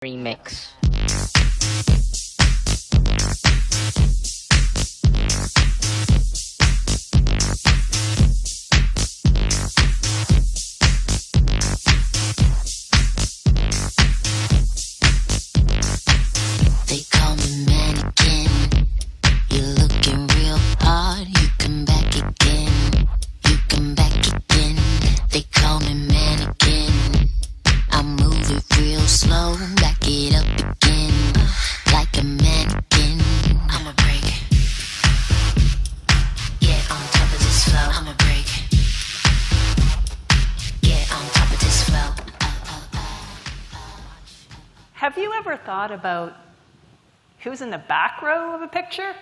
remix. They call me mannequin. You're looking real hard. You come back again. You come back again. They call me mannequin. I move it real slow. Back it up again. Like a mannequin. I'ma break. Get on top of this flow. I'ma break. Get on top of this flow. Have you ever thought about who's in the back row of a picture?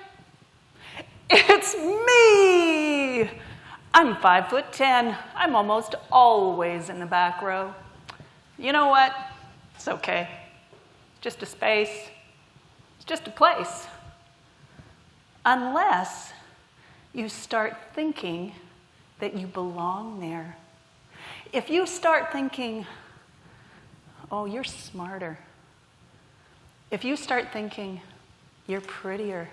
It's me! I'm 5'10". I'm almost always in the back row. You know what? It's okay. It's just a space. It's just a place. Unless you start thinking that you belong there. If you start thinking, oh, you're smarter. If you start thinking, you're prettier.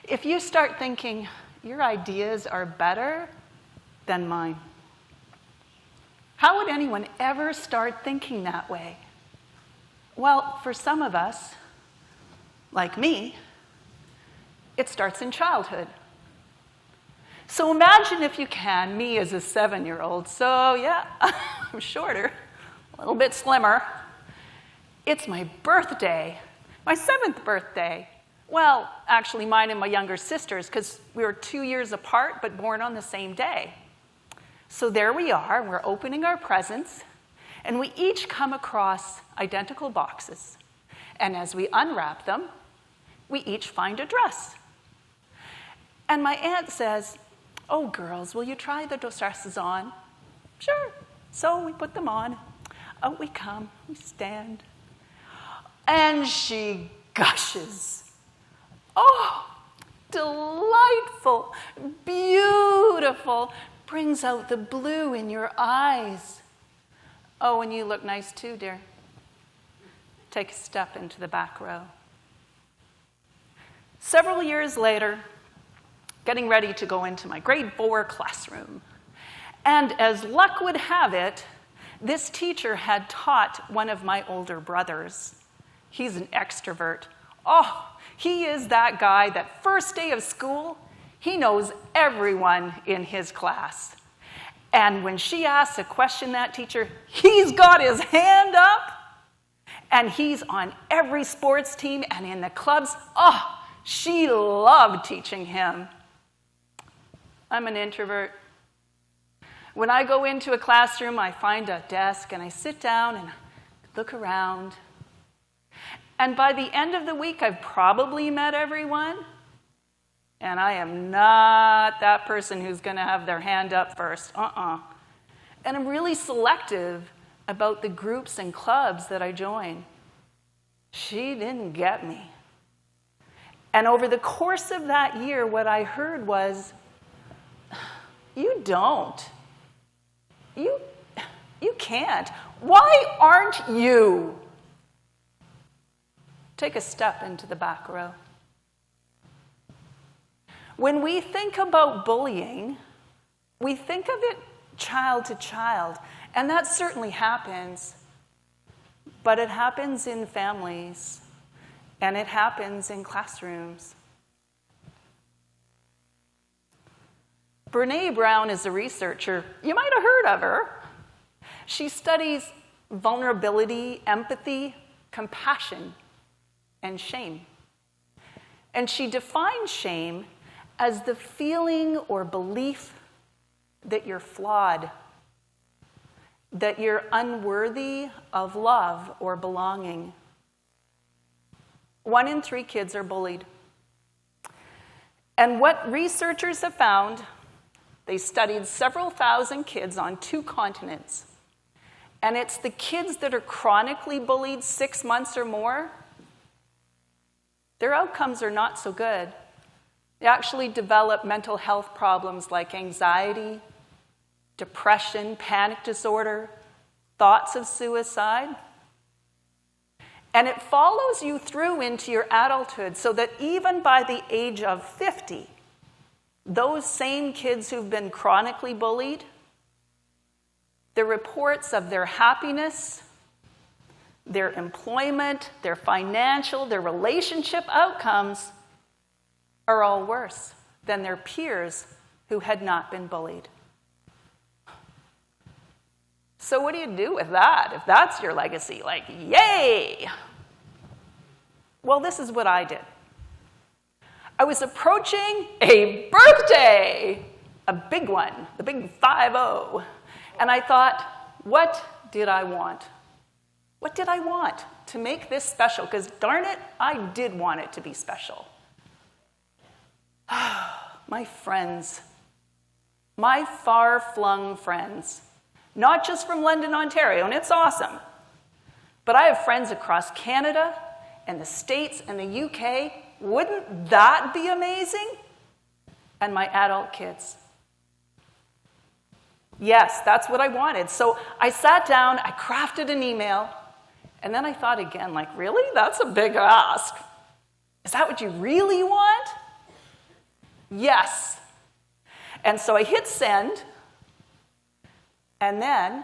If you start thinking, your ideas are better than mine. How would anyone ever start thinking that way? Well, for some of us, like me, it starts in childhood. So imagine, if you can, me as a 7-year-old. So yeah, I'm shorter, a little bit slimmer. It's my birthday, my 7th birthday. Well, actually mine and my younger sister's, because we were 2 years apart but born on the same day. So there we are, we're opening our presents, and we each come across identical boxes. And as we unwrap them, we each find a dress. And my aunt says, "Oh, girls, will you try the dresses on?" Sure. So we put them on. Out we come, we stand. And she gushes. Oh, delightful, beautiful, brings out the blue in your eyes. Oh, and you look nice too, dear. Take a step into the back row. Several years later, getting ready to go into my grade 4 classroom. And as luck would have it, this teacher had taught one of my older brothers. He's an extrovert. Oh, he is that guy that first day of school, he knows everyone in his class. And when she asks a question, that teacher, he's got his hand up. And he's on every sports team and in the clubs. Oh, she loved teaching him. I'm an introvert. When I go into a classroom, I find a desk and I sit down and look around. And by the end of the week, I've probably met everyone. And I am not that person who's going to have their hand up first. And I'm really selective about the groups and clubs that I join. She didn't get me. And over the course of that year, what I heard was, you don't. You can't. Why aren't you? Take a step into the back row. When we think about bullying, we think of it child to child, and that certainly happens. But it happens in families, and it happens in classrooms. Brené Brown is a researcher. You might have heard of her. She studies vulnerability, empathy, compassion, and shame. And she defines shame as the feeling or belief that you're flawed, that you're unworthy of love or belonging. 1 in 3 kids are bullied. And what researchers have found, they studied several thousand kids on 2 continents. And it's the kids that are chronically bullied 6 months or more, their outcomes are not so good. They actually develop mental health problems like anxiety, depression, panic disorder, thoughts of suicide. And it follows you through into your adulthood so that even by the age of 50, those same kids who've been chronically bullied, the reports of their happiness, their employment, their financial, their relationship outcomes are all worse than their peers who had not been bullied. So what do you do with that if that's your legacy? Like, yay! Well, this is what I did. I was approaching a birthday, a big one, the big 5-0. And I thought, what did I want? What did I want to make this special? Because darn it, I did want it to be special. My friends, my far-flung friends, not just from London, Ontario, and it's awesome, but I have friends across Canada and the States and the UK. Wouldn't that be amazing? And my adult kids. Yes, that's what I wanted. So I sat down, I crafted an email, and then I thought again, like, really? That's a big ask. Is that what you really want? Yes. And so I hit send, and then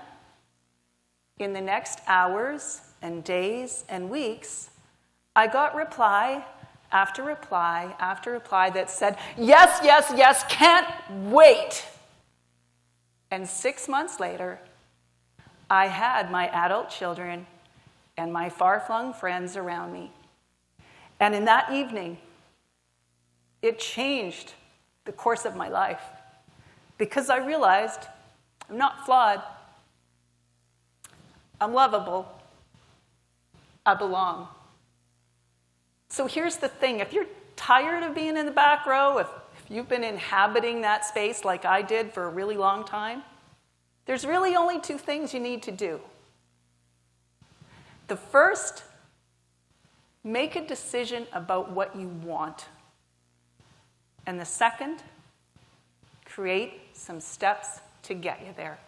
in the next hours and days and weeks, I got reply after reply after reply that said, yes, yes, yes, can't wait. And 6 months later, I had my adult children and my far-flung friends around me. And in that evening, it changed the course of my life because I realized I'm not flawed. I'm lovable. I belong. So here's the thing. If you're tired of being in the back row, if you've been inhabiting that space like I did for a really long time, there's really only 2 things you need to do. The first, make a decision about what you want. And the second, create some steps to get you there.